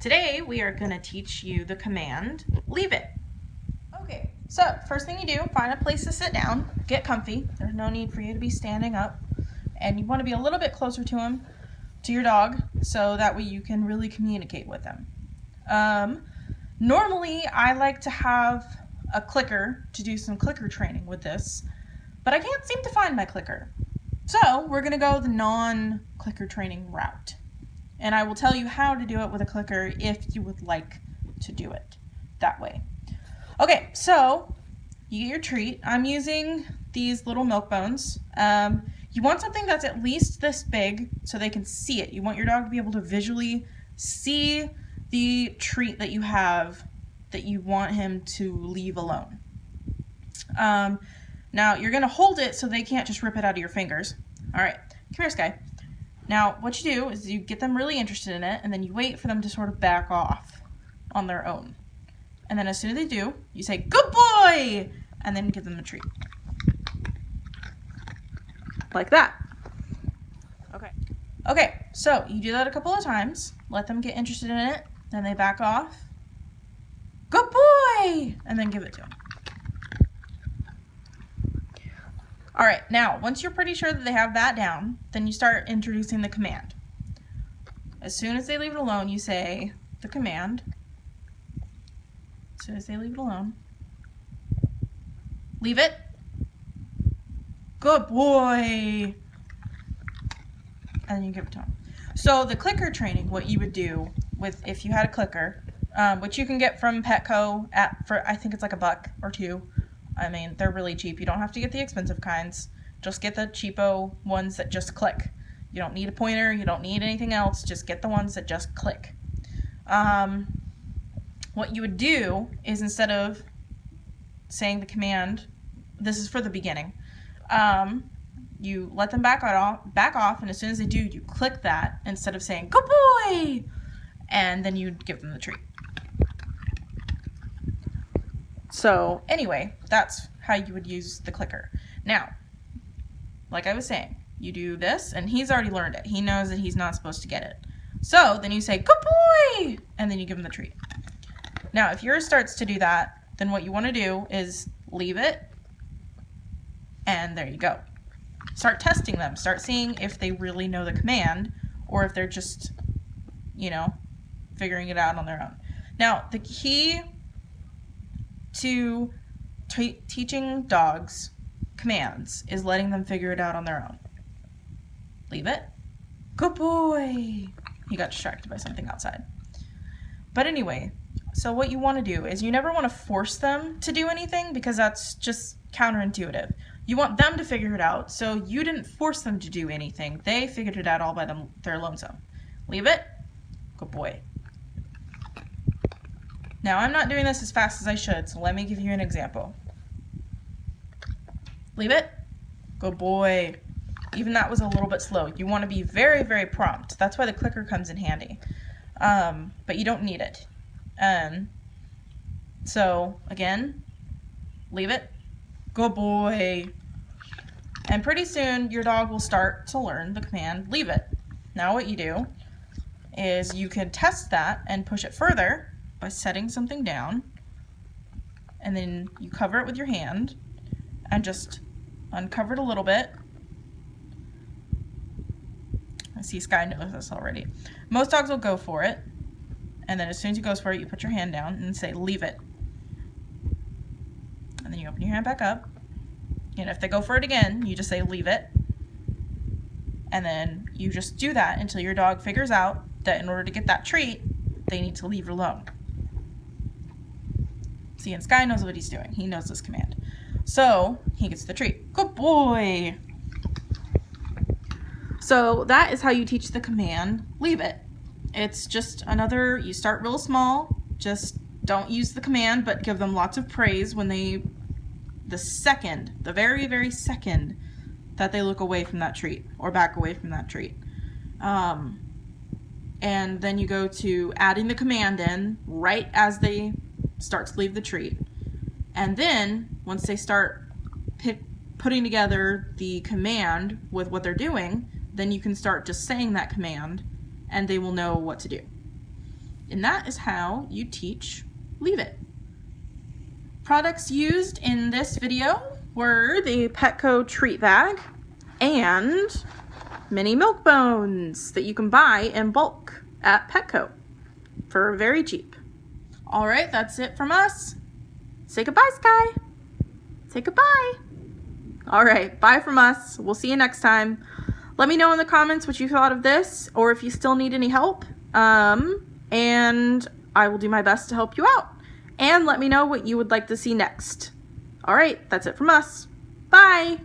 Today we are going to teach you the command, leave it. Okay, so first thing you do, find a place to sit down, get comfy. There's no need for you to be standing up. And you want to be a little bit closer to him, to your dog, so that way you can really communicate with him. Normally I like to have a clicker to do some clicker training with this, but I can't seem to find my clicker. So we're going to go the non-clicker training route. And I will tell you how to do it with a clicker if you would like to do it that way. Okay, so you get your treat. I'm using these little milk bones. You want something that's at least this big so they can see it. You want your dog to be able to visually see the treat that you have that you want him to leave alone. Now you're going to hold it so they can't just rip it out of your fingers. All right, come here, Sky. Now, what you do is you get them really interested in it, and then you wait for them to sort of back off on their own. And then as soon as they do, you say, "Good boy!" and then give them a treat. Like that. Okay, so you do that a couple of times. Let them get interested in it, then they back off. "Good boy!" and then give it to them. All right, now, once you're pretty sure that they have that down, then you start introducing the command. As soon as they leave it alone, you say the command. As soon as they leave it alone. Leave it. Good boy. And then you give it to them. So the clicker training, what you would do with, if you had a clicker, which you can get from Petco for I think it's like $1 or $2. I mean, they're really cheap. You don't have to get the expensive kinds. Just get the cheapo ones that just click. You don't need a pointer. You don't need anything else. Just get the ones that just click. What you would do is, instead of saying the command, this is for the beginning, you let them back off, and as soon as they do, you click that instead of saying, "Good boy!" and then you give them the treat. So anyway, that's how you would use the clicker. Now, like I was saying, you do this, and he's already learned it. He knows that he's not supposed to get it. So then you say, "Good boy!" and then you give him the treat. Now, if yours starts to do that, then what you want to do is leave it, and there you go. Start testing them. Start seeing if they really know the command, or if they're just, figuring it out on their own. Now, the key to teaching dogs commands is letting them figure it out on their own. Leave it. Good boy. He got distracted by something outside. But anyway, so what you want to do is you never want to force them to do anything, because that's just counterintuitive. You want them to figure it out, so you didn't force them to do anything. They figured it out all by their lonesome. Leave it. Good boy. Now, I'm not doing this as fast as I should, so let me give you an example. Leave it. Good boy. Even that was a little bit slow. You want to be very, very prompt. That's why the clicker comes in handy. But you don't need it. So, again, leave it. Good boy. And pretty soon, your dog will start to learn the command, leave it. Now what you do is you can test that and push it further by setting something down, and then you cover it with your hand and just uncover it a little bit. I see Sky knows this already. Most dogs will go for it, and then as soon as he goes for it, you put your hand down and say, "Leave it." And then you open your hand back up, and if they go for it again, you just say, "Leave it." And then you just do that until your dog figures out that in order to get that treat, they need to leave it alone. See, and Sky knows what he's doing. He knows this command. So he gets the treat. Good boy. So that is how you teach the command, leave it. It's just another, you start real small, just don't use the command, but give them lots of praise when the very, very second that they look away from that treat or back away from that treat. And then you go to adding the command in right as they start to leave the treat. And then once they start putting together the command with what they're doing, then you can start just saying that command and they will know what to do. And that is how you teach Leave It. Products used in this video were the Petco treat bag and mini milk bones that you can buy in bulk at Petco for very cheap. All right, that's it from us. Say goodbye, Sky. Say goodbye. All right, bye from us. We'll see you next time. Let me know in the comments what you thought of this or if you still need any help. And I will do my best to help you out. And let me know what you would like to see next. All right, that's it from us. Bye.